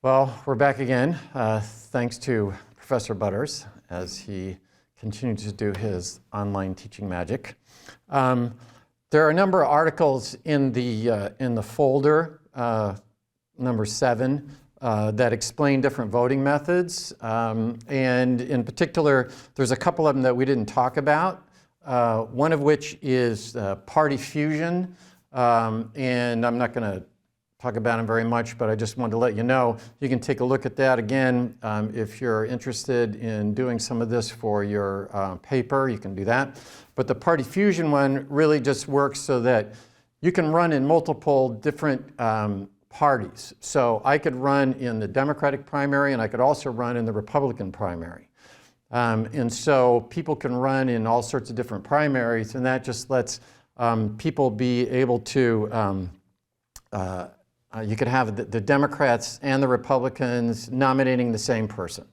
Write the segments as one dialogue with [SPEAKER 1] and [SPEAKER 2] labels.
[SPEAKER 1] Well, we're back again, thanks to Professor Butters as he continues to do his online teaching magic. There are a number of articles in the folder, number 7, that explain different voting methods. And in particular, there's a couple of them that we didn't talk about, one of which is party fusion. And I'm not going to talk about them very much, but I just wanted to let you know you can take a look at that again. If you're interested in doing some of this for your paper, you can do that. But the party fusion one really just works so that you can run in multiple different parties. So I could run in the Democratic primary, and I could also run in the Republican primary. And so people can run in all sorts of different primaries, and that just lets people be able to you could have the Democrats and the Republicans nominating the same person.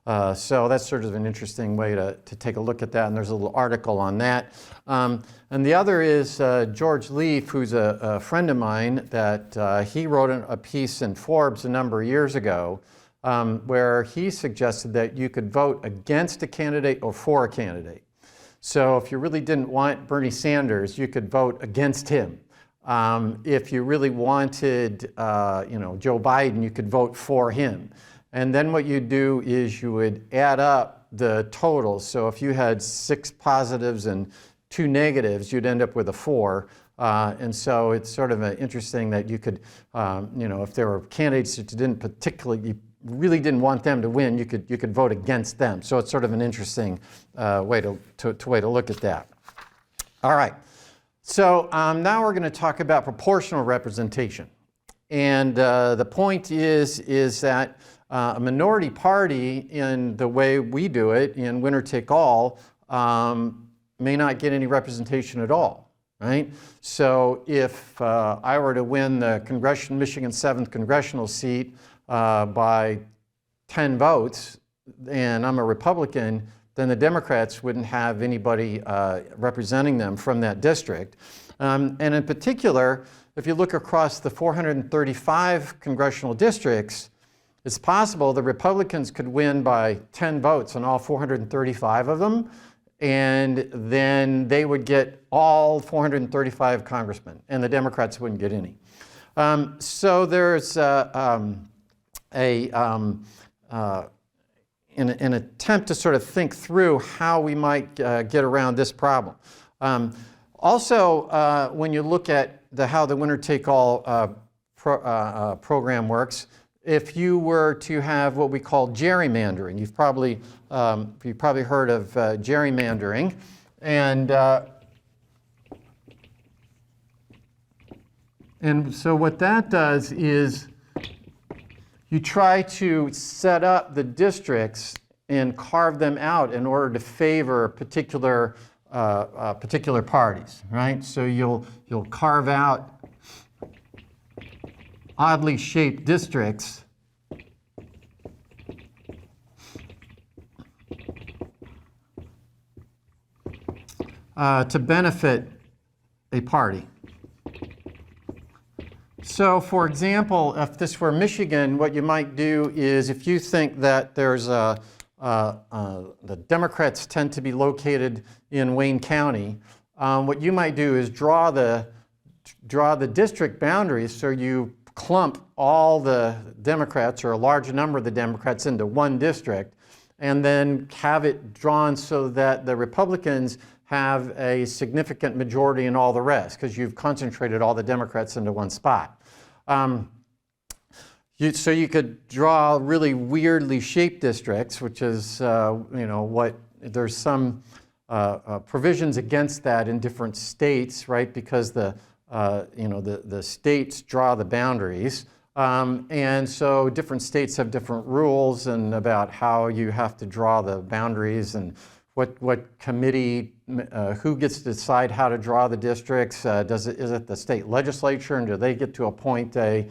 [SPEAKER 1] So that's sort of an interesting way to take a look at that, and there's a little article on that. And the other is George Leaf, who's a friend of mine, that he wrote a piece in Forbes a number of years ago where he suggested that you could vote against a candidate or for a candidate. So if you really didn't want Bernie Sanders, you could vote against him. If you really wanted, Joe Biden, you could vote for him. And then what you'd do is you would add up the totals. So if you had 6 positives and 2 negatives, you'd end up with a 4. And so it's sort of interesting that you could, if there were candidates that you really didn't want them to win, you could vote against them. So it's sort of an interesting way to look at that. All right. So now we're going to talk about proportional representation. And the point is that a minority party, in the way we do it, in winner take all, may not get any representation at all, right? So if I were to win the Michigan 7th congressional seat by 10 votes, and I'm a Republican, then the Democrats wouldn't have anybody representing them from that district. And in particular, if you look across the 435 congressional districts, it's possible the Republicans could win by 10 votes on all 435 of them, and then they would get all 435 congressmen, and the Democrats wouldn't get any. So there's an attempt to sort of think through how we might get around this problem. Also, when you look at how the winner-take-all program works, if you were to have what we call gerrymandering, you've probably heard of gerrymandering, and so what that does is you try to set up the districts and carve them out in order to favor particular parties, right? So you'll carve out oddly shaped districts to benefit a party. So, for example, if this were Michigan, what you might do is, if you think that there's the Democrats tend to be located in Wayne County, what you might do is draw the district boundaries so you clump all the Democrats, or a large number of the Democrats, into one district, and then have it drawn so that the Republicans have a significant majority in all the rest, because you've concentrated all the Democrats into one spot. So you could draw really weirdly shaped districts, which is, there's some provisions against that in different states, right? Because the states draw the boundaries. And so different states have different rules and about how you have to draw the boundaries, and what committee, who gets to decide how to draw the districts. Is it the state legislature, and do they get to appoint a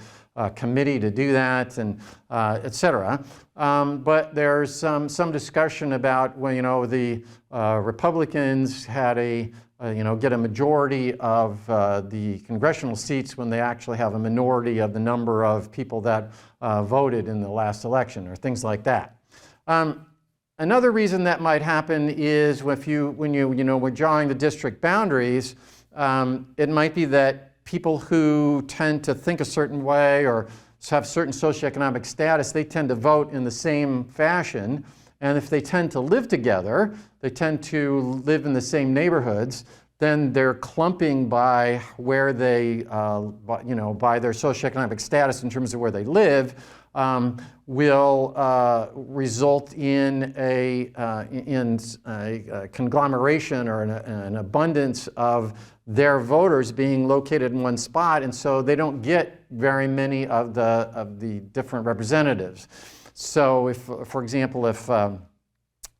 [SPEAKER 1] committee to do that, and et cetera. But there's some discussion about when the Republicans had a get a majority of the congressional seats when they actually have a minority of the number of people that voted in the last election, or things like that. Another reason that might happen is when we're drawing the district boundaries, it might be that people who tend to think a certain way or have certain socioeconomic status, they tend to vote in the same fashion. And if they tend to live together, they tend to live in the same neighborhoods, then they're clumping by where they, by their socioeconomic status in terms of where they live, will result in a conglomeration or an abundance of their voters being located in one spot, and so they don't get very many of the different representatives. So if, for example, if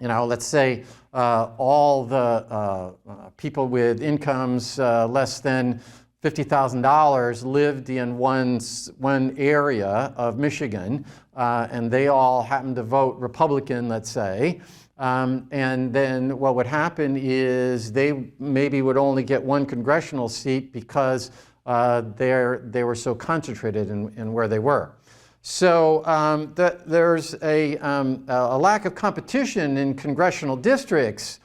[SPEAKER 1] let's say all the people with incomes less than $50,000 lived in one area of Michigan, and they all happened to vote Republican, let's say, and then what would happen is they maybe would only get one congressional seat because they were so concentrated in where they were. So there's a lack of competition in congressional districts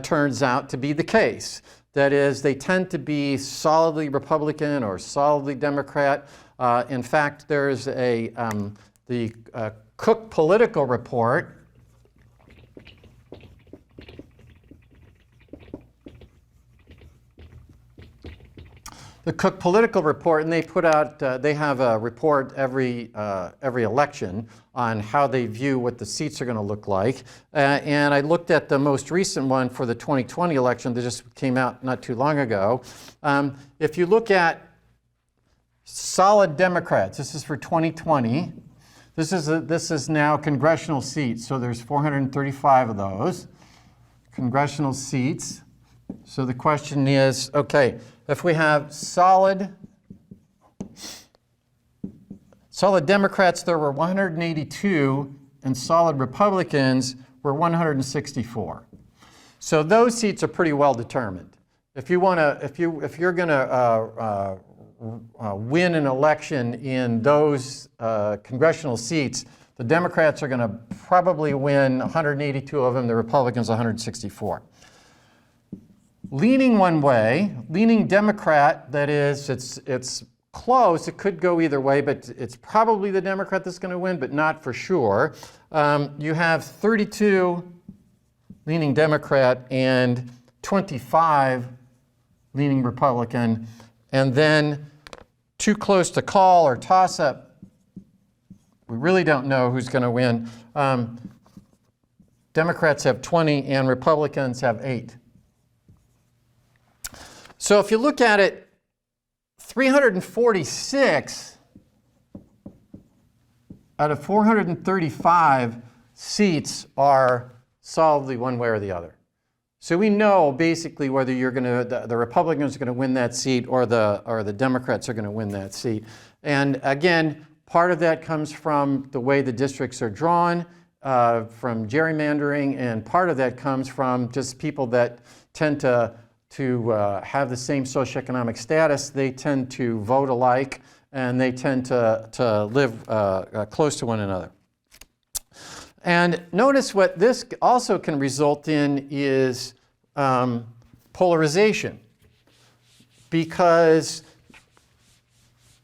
[SPEAKER 1] turns out to be the case. That is, they tend to be solidly Republican or solidly Democrat. In fact, there's the Cook Political Report. The Cook Political Report, and they put out, they have a report every election on how they view what the seats are going to look like. And I looked at the most recent one for the 2020 election that just came out not too long ago. If you look at solid Democrats, this is for 2020. This is now congressional seats, so there's 435 of those congressional seats. So the question is, okay, if we have solid Democrats, there were 182, and solid Republicans were 164. So those seats are pretty well determined. If you're going to win an election in those congressional seats, the Democrats are going to probably win 182 of them, the Republicans 164. Leaning one way, leaning Democrat, that is, it's close. It could go either way, but it's probably the Democrat that's going to win, but not for sure. You have 32 leaning Democrat and 25 leaning Republican, and then too close to call or toss-up. We really don't know who's going to win. Democrats have 20 and Republicans have 8. So if you look at it, 346 out of 435 seats are solidly one way or the other. So we know basically whether the Republicans are going to win that seat or the Democrats are going to win that seat. And again, part of that comes from the way the districts are drawn, from gerrymandering, and part of that comes from just people that tend to have the same socioeconomic status. They tend to vote alike, and they tend to live close to one another. And notice what this also can result in is polarization. Because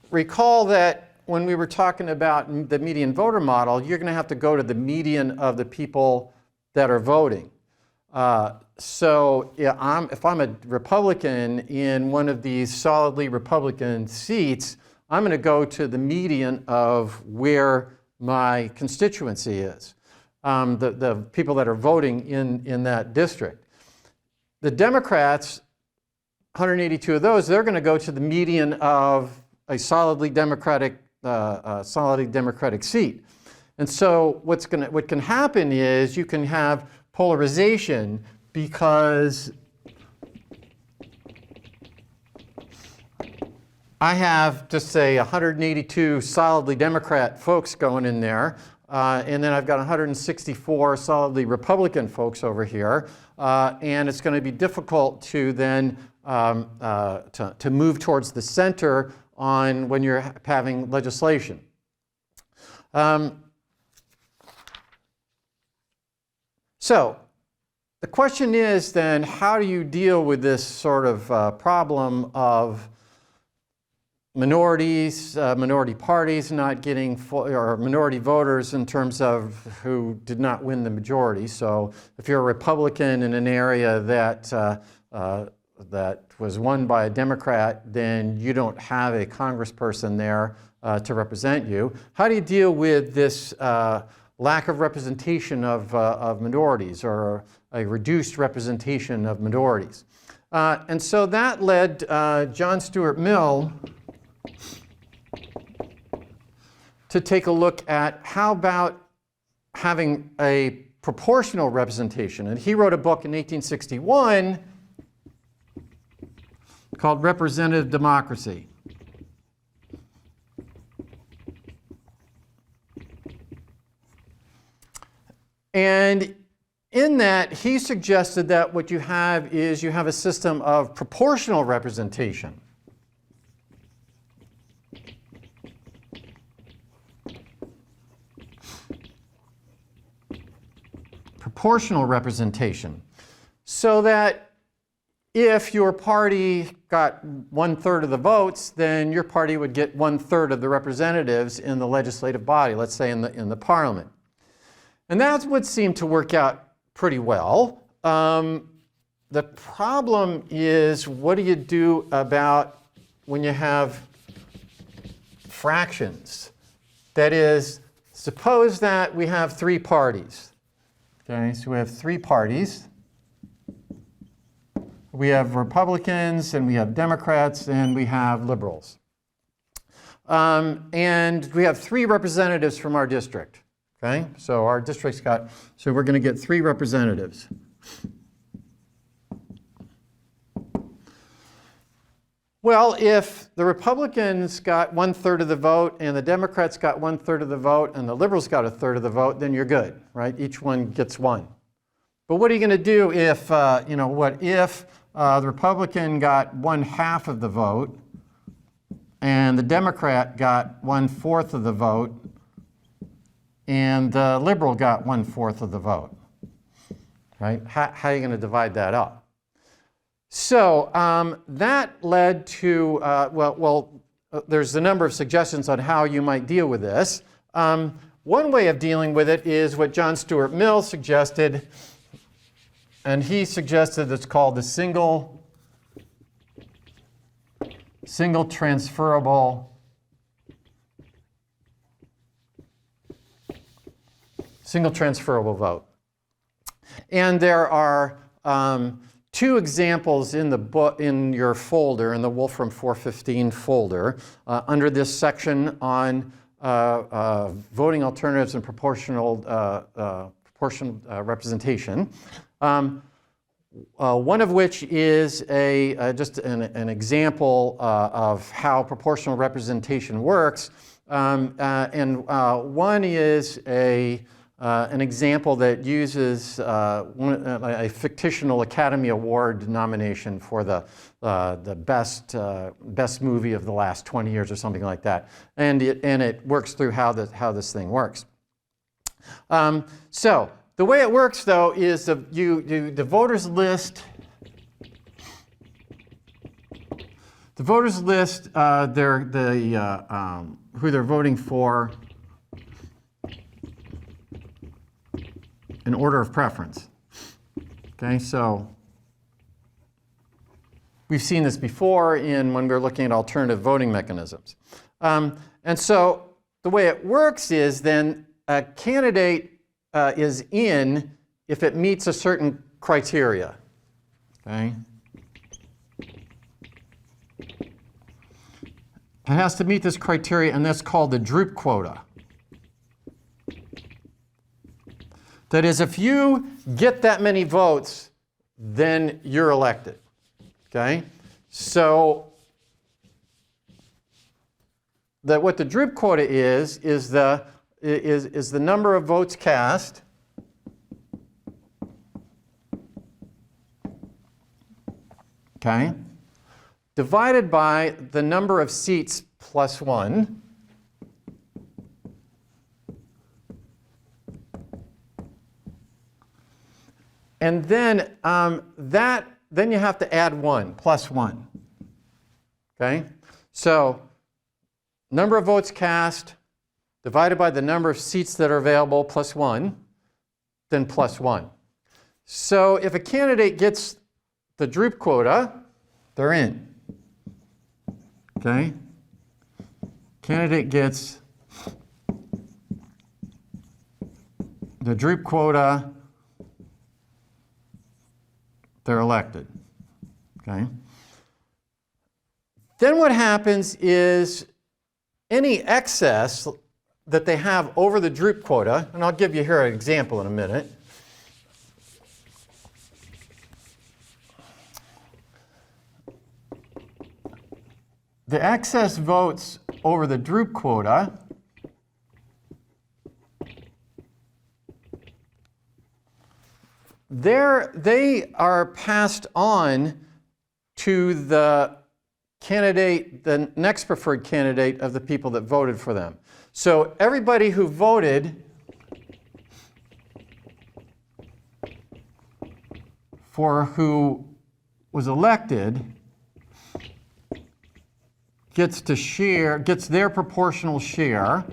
[SPEAKER 1] recall that when we were talking about the median voter model, you're going to have to go to the median of the people that are voting. So yeah, if I'm a Republican in one of these solidly Republican seats, I'm going to go to the median of where my constituency is, the people that are voting in that district. The Democrats, 182 of those, they're going to go to the median of a solidly Democratic seat. And so what can happen is you can have polarization, because I have, just say, 182 solidly Democrat folks going in there. and then I've got 164 solidly Republican folks over here, and it's going to be difficult to then to move towards the center on when you're having legislation. So the question is then, how do you deal with this sort of problem of minorities, minority parties not getting or minority voters in terms of who did not win the majority? So if you're a Republican in an area that that was won by a Democrat, then you don't have a congressperson there to represent you. How do you deal with this lack of representation of minorities, or a reduced representation of minorities? And so that led John Stuart Mill to take a look at how about having a proportional representation. And he wrote a book in 1861 called Representative Democracy. And in that, he suggested that what you have is you have a system of proportional representation. Proportional representation. So that if your party got 1/3 of the votes, then your party would get 1/3 of the representatives in the legislative body, let's say in the parliament. And that would seem to work out pretty well. The problem is, what do you do about when you have fractions? That is, suppose that we have 3 parties. Okay, so we have 3 parties. We have Republicans, and we have Democrats, and we have liberals. And we have 3 representatives from our district. Okay, so our district's got, so we're going to get 3 representatives. Well, if the Republicans got 1/3 of the vote, and the Democrats got 1/3 of the vote, and the liberals got 1/3 of the vote, then you're good, right? Each one gets 1. But what are you going to do if, if the Republican got 1/2 of the vote, and the Democrat got 1/4 of the vote, and the liberal got 1/4 of the vote, right? How are you going to divide that up? So that led to, there's a number of suggestions on how you might deal with this. One way of dealing with it is what John Stuart Mill suggested, and he suggested it's called the single transferable vote. And there are 2 examples in the book, in your folder, in the Wolfram 415 folder, under this section on voting alternatives and proportional representation. One of which is just an example of how proportional representation works, and one is an example that uses a fictional Academy Award nomination for the best movie of the last 20 years or something like that, and it works through how this thing works. So the way it works, though, is the voters list. The voters list who they're voting for in order of preference. Okay, so we've seen this before when we were looking at alternative voting mechanisms. And so the way it works is then a candidate is in if it meets a certain criteria. Okay? It has to meet this criteria, and that's called the droop quota. That is, if you get that many votes, then you're elected. Okay? So what the droop quota is is the number of votes cast okay, divided by the number of seats plus 1 and then then you have to add 1 plus 1. Okay? So number of votes cast divided by the number of seats that are available plus 1, then plus 1. So if a candidate gets the Droop quota, they're in. Okay? Candidate gets the Droop quota, they're elected. Okay? Then what happens is any excess that they have over the Droop quota, and I'll give you here an example in a minute. The excess votes over the Droop quota they are passed on to the candidate, the next preferred candidate of the people that voted for them. So everybody who voted for who was elected gets their proportional share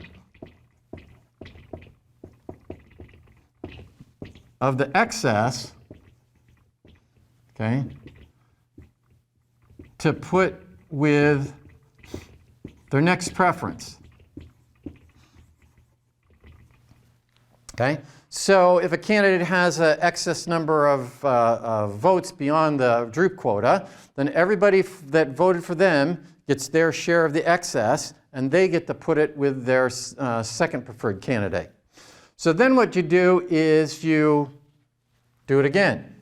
[SPEAKER 1] of the excess, okay, to put with their next preference. Okay? So if a candidate has an excess number of votes beyond the Droop quota, then everybody that voted for them gets their share of the excess, and they get to put it with their second preferred candidate. So then what you do is you do it again.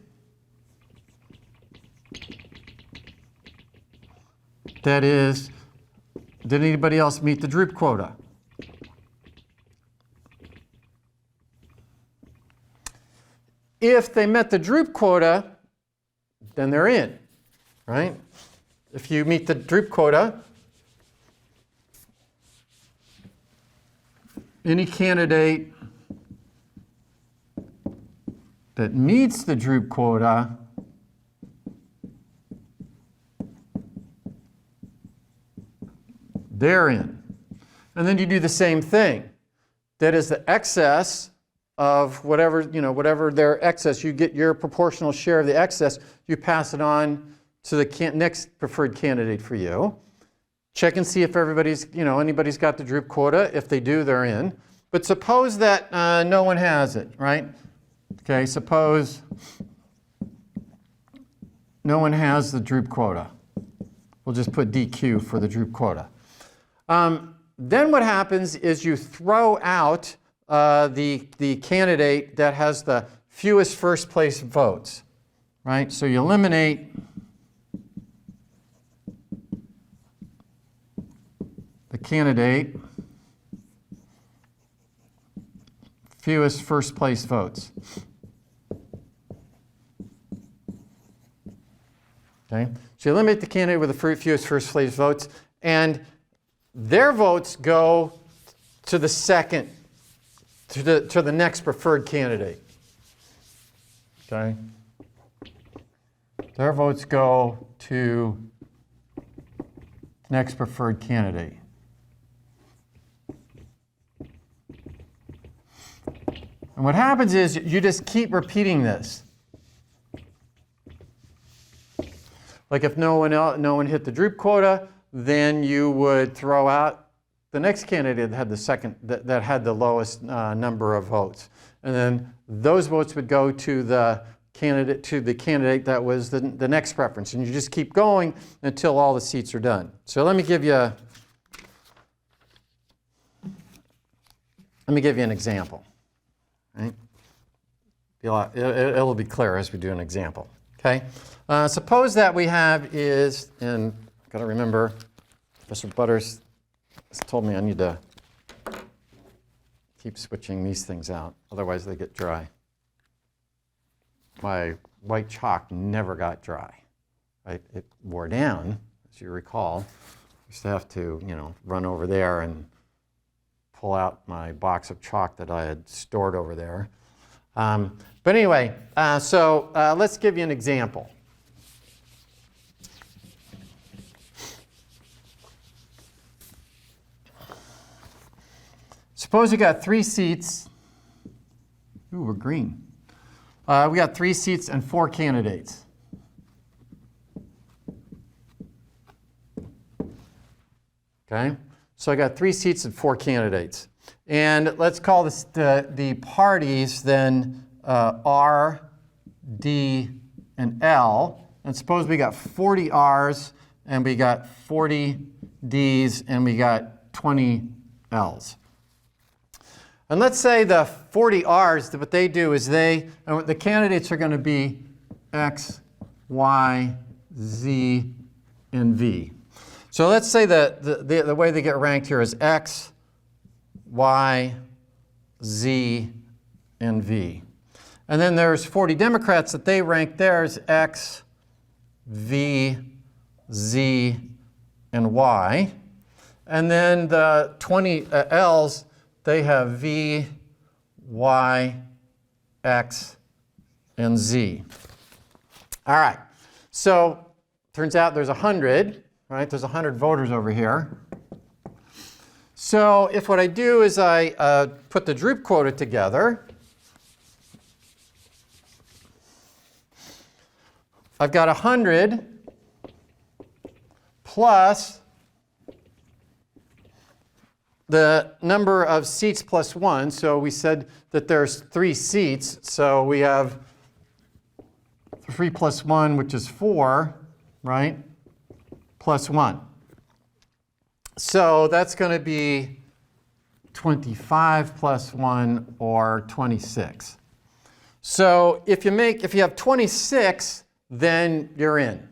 [SPEAKER 1] That is, did anybody else meet the Droop quota? If they met the Droop quota, then they're in, right? If you meet the Droop quota, any candidate that meets the Droop quota they're in. And then you do the same thing. That is the excess of whatever their excess, you get your proportional share of the excess, you pass it on to the next preferred candidate for you. Check and see if anybody's got the Droop quota. If they do, they're in. But suppose that no one has it, right? Okay, suppose no one has the Droop quota. We'll just put DQ for the Droop quota. Then what happens is you throw out the candidate that has the fewest first place votes, right? So you eliminate the candidate fewest first place votes. Okay? So you eliminate the candidate with the fewest first place votes, and their votes go to the second, to the next preferred candidate. Okay? Their votes go to next preferred candidate. And what happens is you just keep repeating this. Like if no one hit the Droop quota, then you would throw out the next candidate that had that had the lowest number of votes, and then those votes would go to the candidate that was the next preference, and you just keep going until all the seats are done. So let me give you an example. Right? It'll be clear as we do an example. Okay. Suppose that we have and got to remember, Professor Butters has told me I need to keep switching these things out, otherwise they get dry. My white chalk never got dry. Right? It wore down, as you recall. I used to have to, run over there and pull out my box of chalk that I had stored over there. But anyway, so let's give you an example. Suppose you got 3 seats. Ooh, we're green. We got 3 seats and 4 candidates. Okay, so I got 3 seats and 4 candidates. And let's call this the parties then R, D, and L. And suppose we got 40 R's and we got 40 D's and we got 20 L's. And let's say the 40 R's, what they do is the candidates are going to be X, Y, Z, and V. So let's say that the way they get ranked here is X, Y, Z, and V. And then there's 40 Democrats that they rank theirs X, V, Z, and Y. And then the 20 L's, they have V, Y, X, and Z. All right, so turns out there's 100, right? There's 100 voters over here. So if what I do is I put the Droop quota together, I've got 100 plus the number of seats plus 1. So we said that there's 3 seats. So we have 3 plus 1, which is 4, right? Plus 1. So that's going to be 25 plus 1, or 26. So if you have 26, then you're in.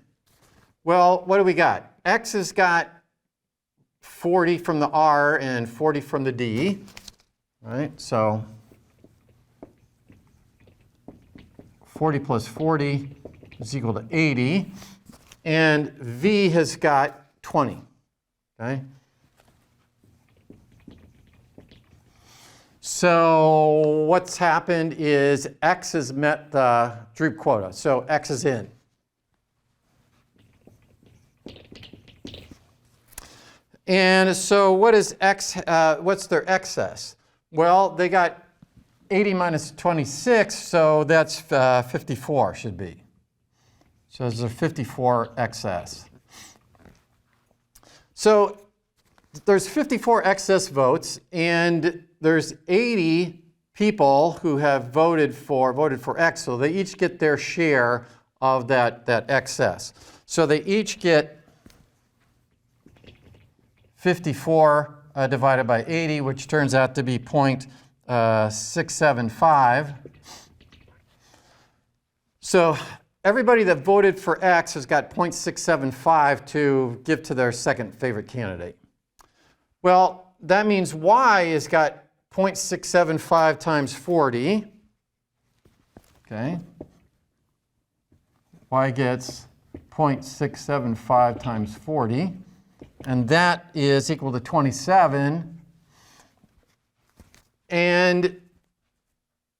[SPEAKER 1] Well, what do we got? X has got 40 from the R and 40 from the D, right? So 40 plus 40 is equal to 80. And V has got 20, okay? So what's happened is X has met the Droop quota, so X is in. And so what is X, what's their excess? Well, they got 80 minus 26, so that's 54 should be. So there's a 54 excess. So there's 54 excess votes, and there's 80 people who have voted for X, so they each get their share of that excess. So they each get 54 divided by 80, which turns out to be 0.675. So everybody that voted for X has got 0.675 to give to their second favorite candidate. Well, that means Y has got 0.675 times 40. Okay. Y gets 0.675 times 40. And that is equal to 27. And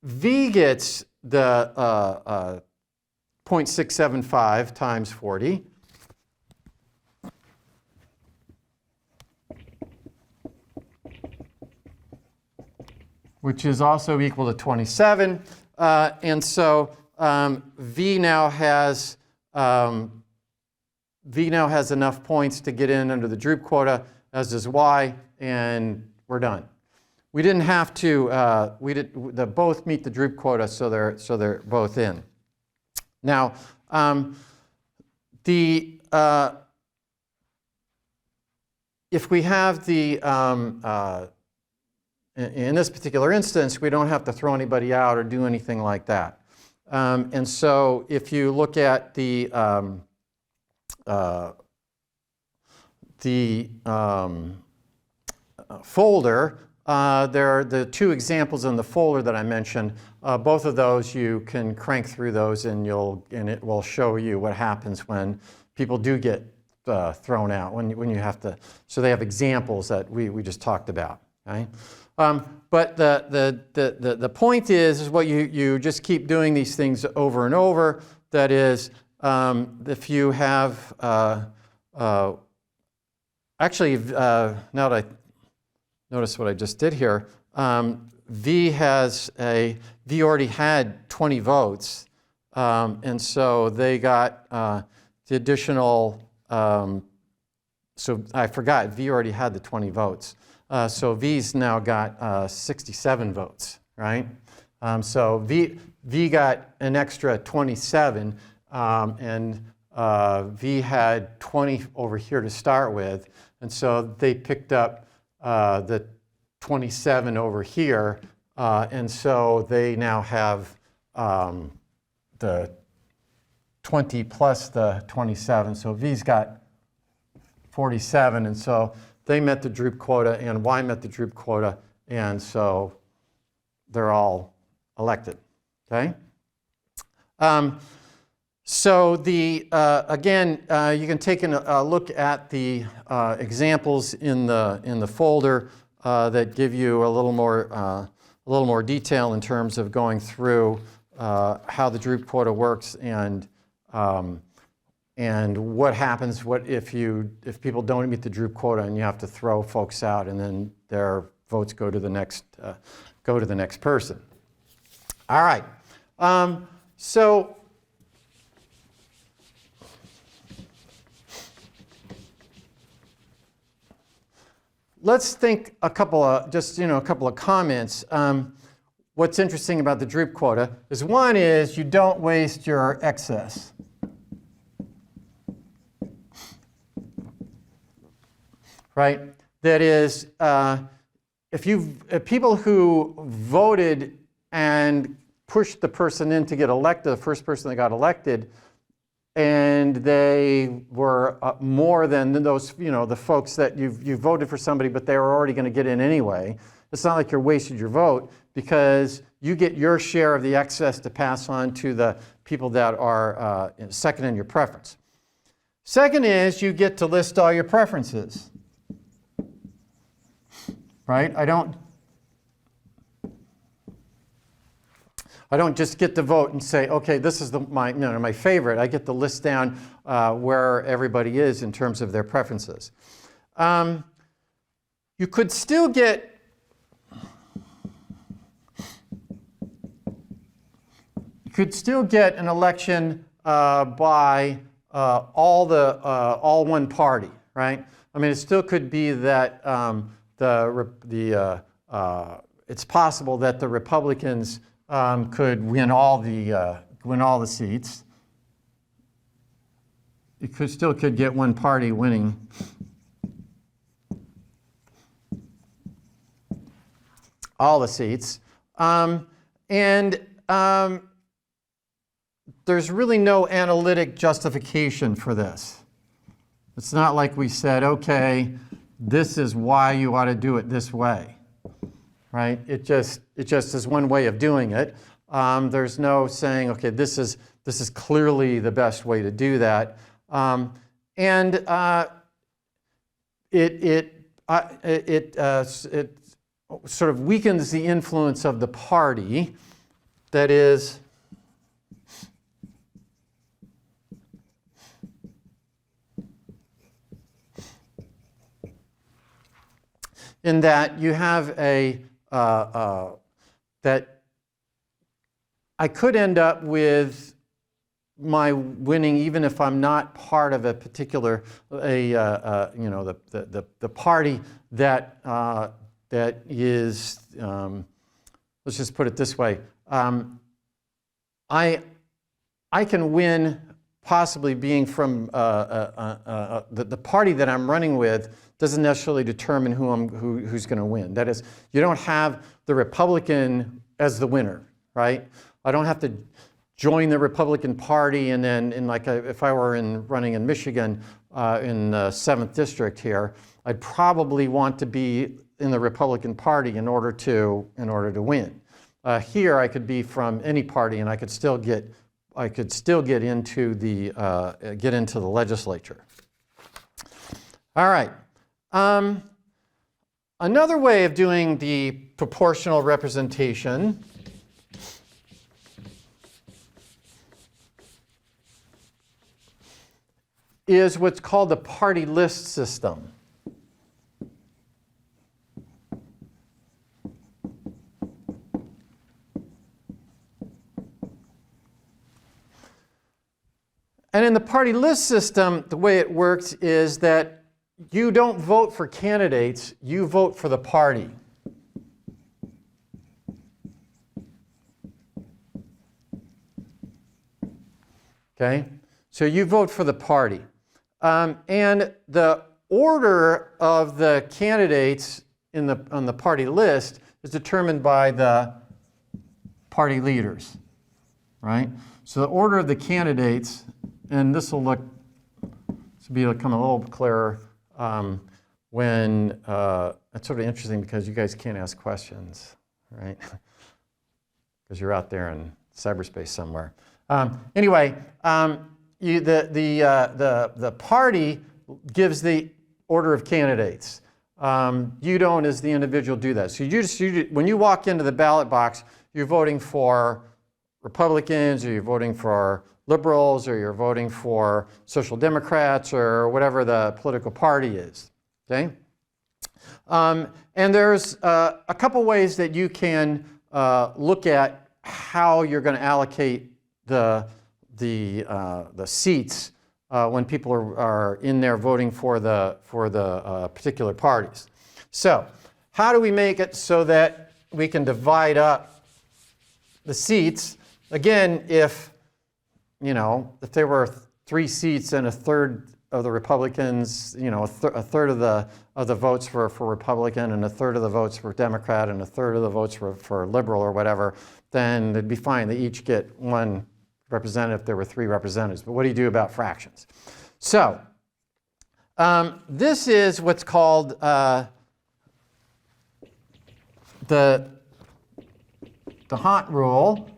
[SPEAKER 1] V gets the 0.675 times 40. Which is also equal to 27. And so V now has enough points to get in under the Droop quota, as does Y, and we're done. We didn't have to. They both meet the Droop quota, so they're both in. Now, if we have the in this particular instance, we don't have to throw anybody out or do anything like that. And so if you look at the folder, there are the two examples in the folder that I mentioned. Both of those, you can crank through those and it will show you what happens when people do get thrown out, when you have to. So they have examples that we just talked about. Right? But the point is what you just keep doing these things over and over. That is, if you have actually, now that I notice what I just did here, V already had 20 votes, and so they got the additional. So I forgot, V already had the 20 votes. So V's now got 67 votes, right? So V got an extra 27, and V had 20 over here to start with, and so they picked up the 27 over here, and so they now have the 20 plus the 27, so V's got 47, and so they met the Droop quota and Y met the Droop quota, and so they're all elected, okay? So again, you can take a look at the examples in the folder that give you a little more detail in terms of going through how the Droop quota works and what happens if people don't meet the Droop quota and you have to throw folks out and then their votes go to the next person. All right. So let's think a couple of comments. What's interesting about the Droop quota is one is you don't waste your excess. Right? That is, if people who voted and pushed the person in to get elected, the first person that got elected, and they were more than those, the folks that you voted for somebody, but they were already going to get in anyway. It's not like you're wasted your vote because you get your share of the excess to pass on to the people that are second in your preference. Second is you get to list all your preferences. Right? I don't just get to vote and say, okay, this is my favorite. I get to list down where everybody is in terms of their preferences. You could still get an election by all one party, right? I mean, it still could be that it's possible that the Republicans could win all the seats. You still could get one party winning. All the seats. There's really no analytic justification for this. It's not like we said, okay, this is why you ought to do it this way, right? It just is one way of doing it. There's no saying, okay, this is clearly the best way to do that, it sort of weakens the influence of the party. That is, in that you have that I could end up with my winning even if I'm not part of a particular the party that is let's just put it this way, I can win possibly being from the party that I'm running with doesn't necessarily determine who's going to win. That is, you don't have the Republican as the winner, right? I don't have to join the Republican Party, and then if I were running in Michigan in the 7th district here, I'd probably want to be in the Republican Party in order to win. Here I could be from any party, and I could still get into the legislature. All right. Another way of doing the proportional representation is what's called the party list system. And in the party list system, the way it works is that you don't vote for candidates, you vote for the party. Okay? So you vote for the party. And the order of the candidates on the party list is determined by the party leaders, right? So the order of the candidates, and this will become a little clearer when it's sort of interesting because you guys can't ask questions, right? Because you're out there in cyberspace somewhere. Anyway, the party gives the order of candidates. You don't, as the individual, do that. So when you walk into the ballot box, you're voting for Republicans, or you're voting for liberals, or you're voting for Social Democrats, or whatever the political party is. Okay? And there's a couple ways that you can look at how you're going to allocate the seats when people are in there voting for the particular parties. So, how do we make it so that we can divide up the seats? Again, if there were 3 seats and a third of the Republicans, a third of the votes were for Republican, and a third of the votes were Democrat, and a third of the votes were for liberal or whatever, then it'd be fine. They each get 1 representative if there were 3 representatives. But what do you do about fractions? So this is what's called the Hunt rule,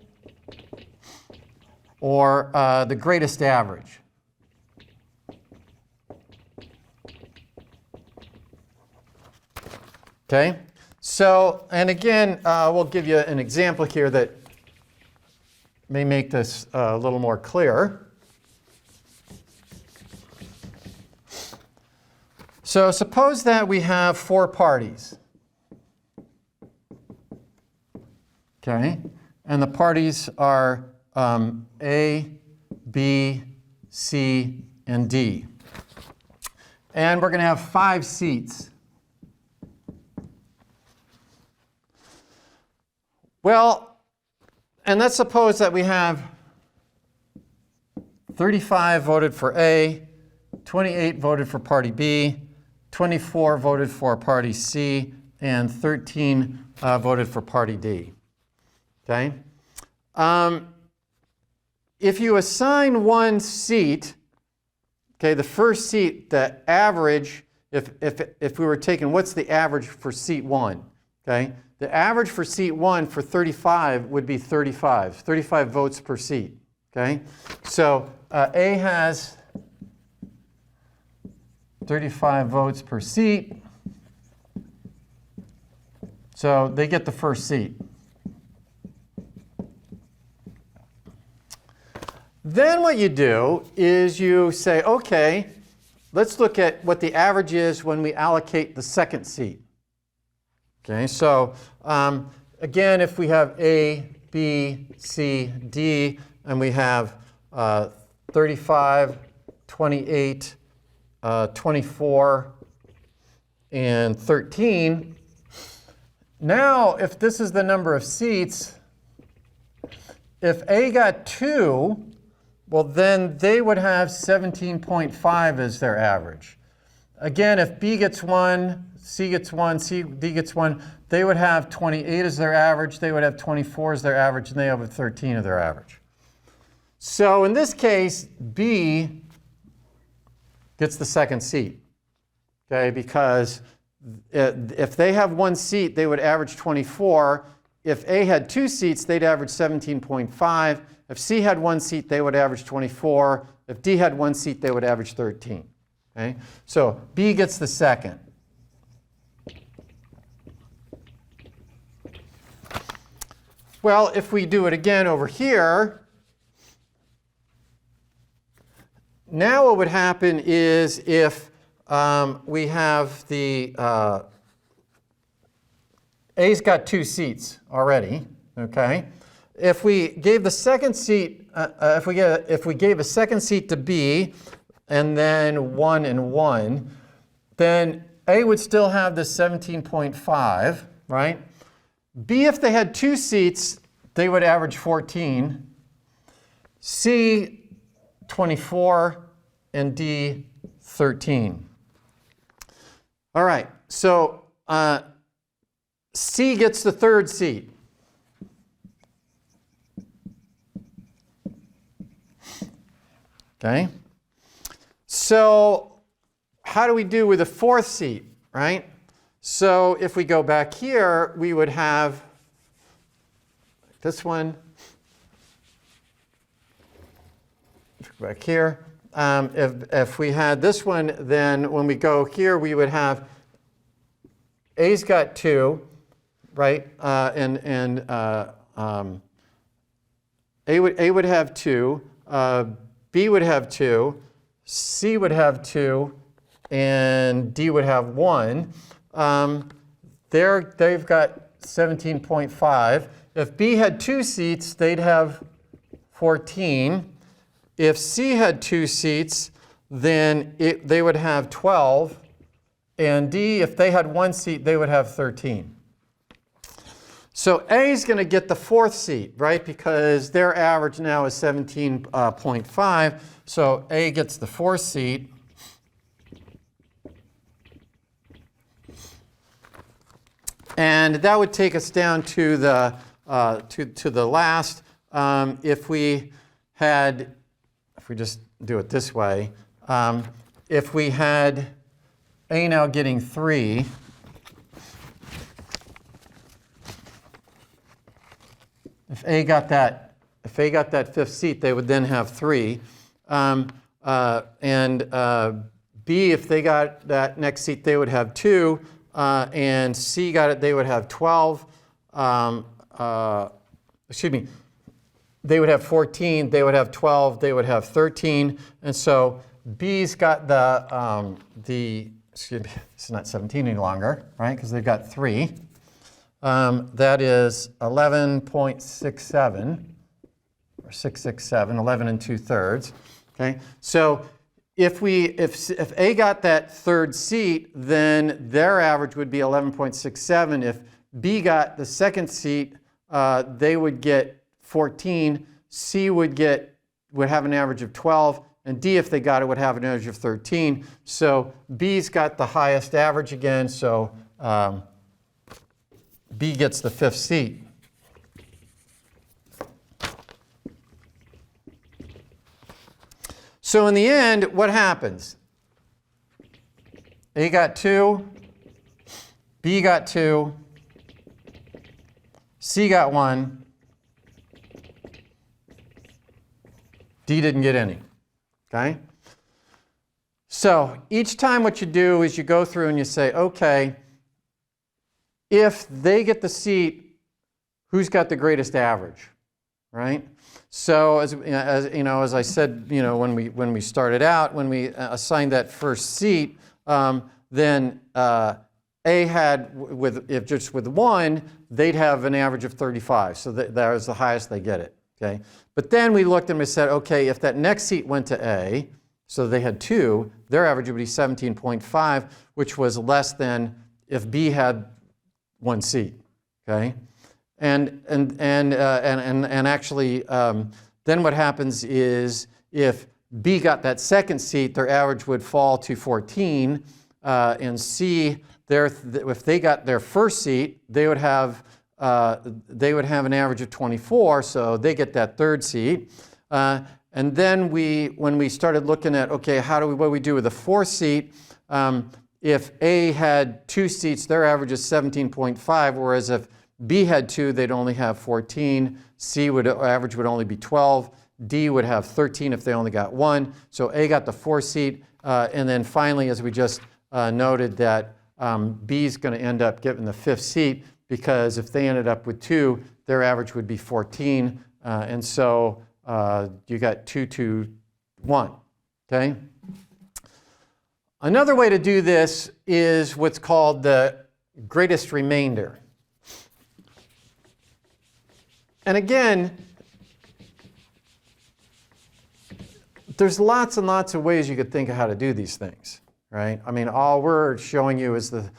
[SPEAKER 1] or the greatest average. Okay? So, and again, we'll give you an example here that may make this a little more clear. So suppose that we have 4 parties. Okay? And the parties are A, B, C, and D. And we're going to have 5 seats. Well, and let's suppose that we have 35 voted for A, 28 voted for party B, 24 voted for party C, and 13 voted for party D. Okay? If you assign 1 seat, okay, the first seat, the average, if we were taking, what's the average for seat 1? Okay? The average for seat 1 for 35 would be 35 votes per seat. Okay? So A has 35 votes per seat. So they get the first seat. Then what you do is you say, okay, let's look at what the average is when we allocate the second seat. Okay, so again, if we have A, B, C, D, and we have 35, 28, 24, and 13, now if this is the number of seats, if A got 2, well, then they would have 17.5 as their average. Again, if B gets 1, C gets 1, D gets 1, they would have 28 as their average, they would have 24 as their average, and they have 13 as their average. So in this case, B gets the second seat, okay? Because if they have one seat, they would average 24. If A had two seats, they'd average 17.5. If C had one seat, they would average 24. If D had one seat, they would average 13. Okay? So B gets the second. Well, if we do it again over here, now what would happen is if we have the A's got two seats already, okay? If we gave the second seat, if we gave a second seat to B, and then 1 and 1, then A would still have the 17.5, right? B, if they had two seats, they would average 14. C, 24, and D, 13. All right, so C gets the third seat. Okay? So how do we do with the fourth seat, right? So if we go back here, we would have this one. Back here. If we had this one, then when we go here, we would have A's got 2, right? A would have 2, B would have 2, C would have 2, and D would have 1. They've got 17.5. If B had two seats, they'd have 14. If C had two seats, then they would have 12. And D, if they had one seat, they would have 13. So A is going to get the fourth seat, right? Because their average now is 17.5. So A gets the fourth seat. And that would take us down to the last. If we just do it this way, if we had A now getting 3, if A got that fifth seat, they would then have 3. B, if they got that next seat, they would have 2. And C got it, they would have 12. Excuse me. They would have 14, they would have 12, they would have 13. And so B's got excuse me, it's not 17 any longer, right? Because they've got 3. That is 11.67, or 667, 11 2/3. Okay, so if A got that third seat, then their average would be 11.67. If B got the second seat, they would get 14. C would have an average of 12, and D, if they got it, would have an average of 13. So B's got the highest average again, so B gets the fifth seat. So in the end, what happens? A got 2, B got 2, C got 1, D didn't get any, okay? So each time what you do is you go through and you say, okay, if they get the seat, who's got the greatest average, right? So as I said, when we started out, when we assigned that first seat, then A had just with 1, they'd have an average of 35. So that was the highest they get it. Okay. But then we looked and we said, okay, if that next seat went to A, so they had 2, their average would be 17.5, which was less than if B had 1 seat. Okay. And actually, then what happens is if B got that second seat, their average would fall to 14, and C, if they got their first seat, they would have an average of 24, so they get that third seat. And then when we started looking at, okay, what do we do with the 4-seat? If A had 2 seats, their average is 17.5, whereas if B had 2, they'd only have 14. Average would only be 12. D would have 13 if they only got 1. So A got the 4-seat. And then finally, as we just noted, that B is going to end up getting the 5th seat, because if they ended up with 2, their average would be 14. And so you got 2, 2, 1. Okay? Another way to do this is what's called the greatest remainder. And again, there's lots and lots of ways you could think of how to do these things, right? I mean, all we're showing you is the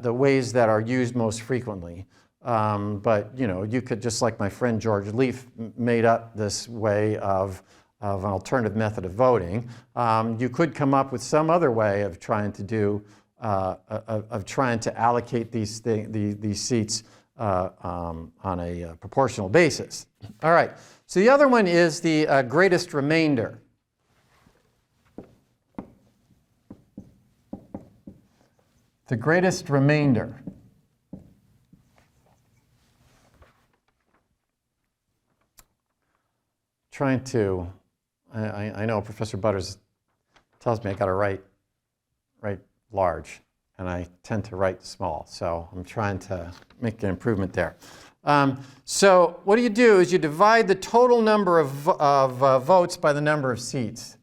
[SPEAKER 1] ways that are used most frequently. But you could, just like my friend George Leaf made up this way of an alternative method of voting, you could come up with some other way of trying to do trying to allocate these seats on a proportional basis. All right. So the other one is the greatest remainder. The greatest remainder. Trying to, I know Professor Butters tells me I got to write large, and I tend to write small. So I'm trying to make an improvement there. So what you do is you divide the total number of votes by the number of seats.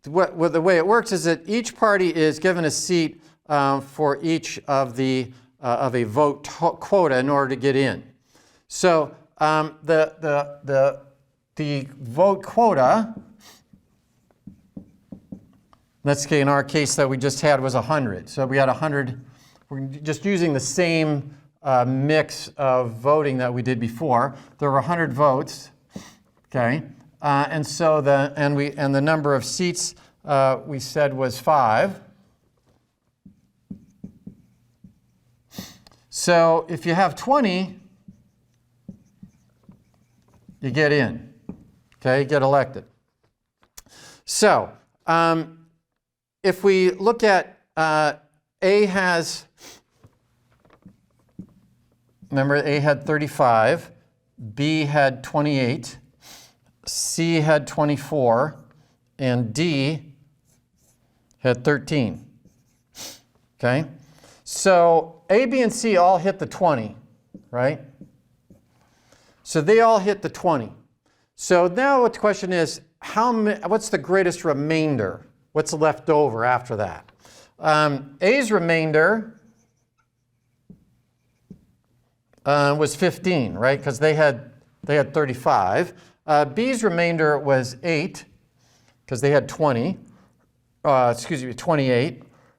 [SPEAKER 1] The way it works is that each party is given a seat for each of a vote quota in order to get in. So the vote quota, let's say in our case that we just had, was 100. So we had 100. We're just using the same mix of voting that we did before. There were 100 votes. Okay, and so the number of seats we said was 5. So if you have 20, you get in. Okay, you get elected. So if we look at A has, remember A had 35, B had 28. C had 24, and D had 13. Okay? So A, B, and C all hit the 20, right? So they all hit the 20. So now what the question is, what's the greatest remainder? What's left over after that? A's remainder was 15, right? Because they had 35. B's remainder was 8, because they had 28.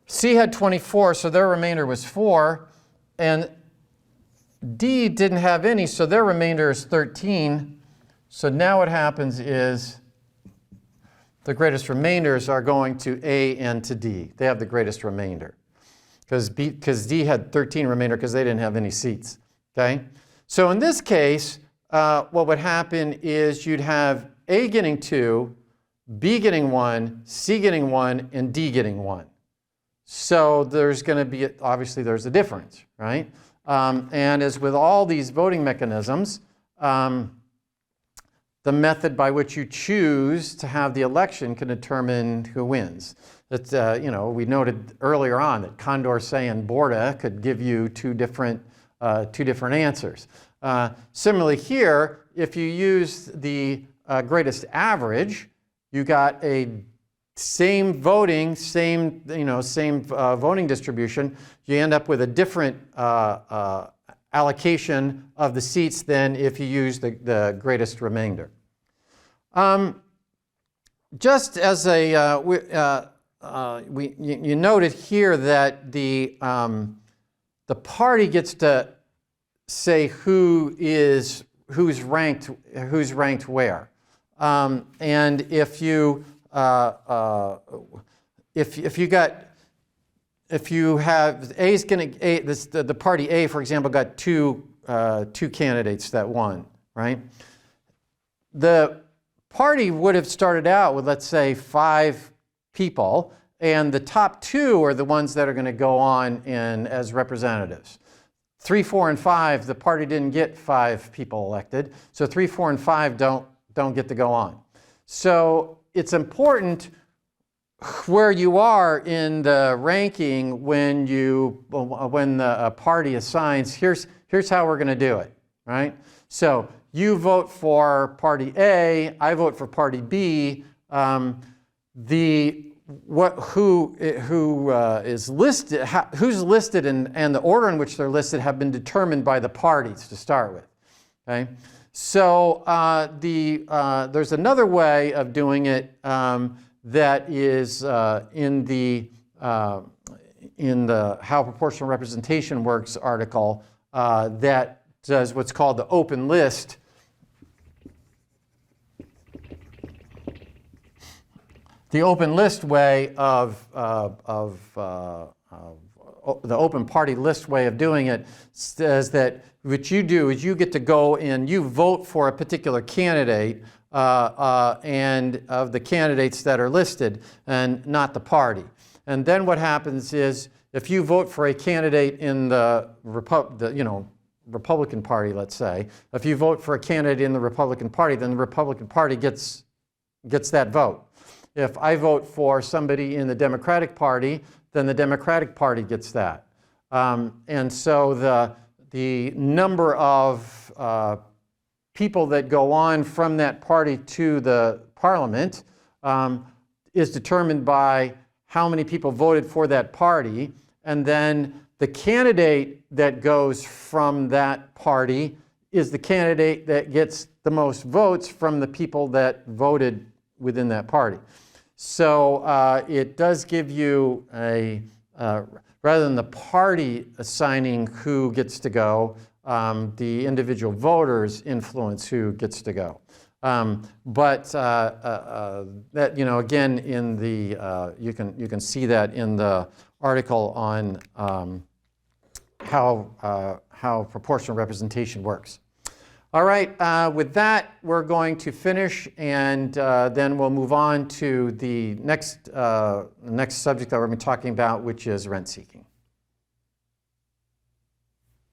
[SPEAKER 1] C had 24, so their remainder was 4. And D didn't have any, so their remainder is 13. So now what happens is the greatest remainders are going to A and to D. They have the greatest remainder, because D had 13 remainder because they didn't have any seats. Okay? So in this case, what would happen is you'd have A getting 2, B getting 1, C getting 1, and D getting 1. So there's going to be, obviously there's a difference, right? And as with all these voting mechanisms, the method by which you choose to have the election can determine who wins. It's, we noted earlier on that Condorcet and Borda could give you two different answers. Similarly here, if you use the greatest average, you got a same voting, same voting distribution. You end up with a different allocation of the seats than if you use the greatest remainder. Just as you noted here that the party gets to say who's ranked where, and if you if you have A's going to the party A, for example, got two candidates that won, right? The party would have started out with, let's say, 5 people, and the top 2 are the ones that are going to go on as representatives. 3, 4, and 5, the party didn't get 5 people elected, so 3, 4, and 5 don't get to go on. So it's important where you are in the ranking when the party assigns. Here's how we're going to do it, right? So you vote for party A, I vote for party B. Who's listed and the order in which they're listed have been determined by the parties to start with. Okay, so there's another way of doing it that is in the How Proportional Representation Works article that does what's called the open list. The open list way of the open party list way of doing it says that what you do is you get to go and you vote for a particular candidate and of the candidates that are listed, and not the party. And then what happens is if you vote for a candidate in the Republican Party, let's say, if you vote for a candidate in the Republican Party, then the Republican Party gets that vote. If I vote for somebody in the Democratic Party, then the Democratic Party gets that. And so the number of people that go on from that party to the parliament is determined by how many people voted for that party. And then the candidate that goes from that party is the candidate that gets the most votes from the people that voted within that party. So it does give you rather than the party assigning who gets to go, the individual voters influence who gets to go. But that, again, in the you can see that in the article on how proportional representation works. All right, with that, we're going to finish, and then we'll move on to the next subject that we're going to be talking about, which is rent seeking.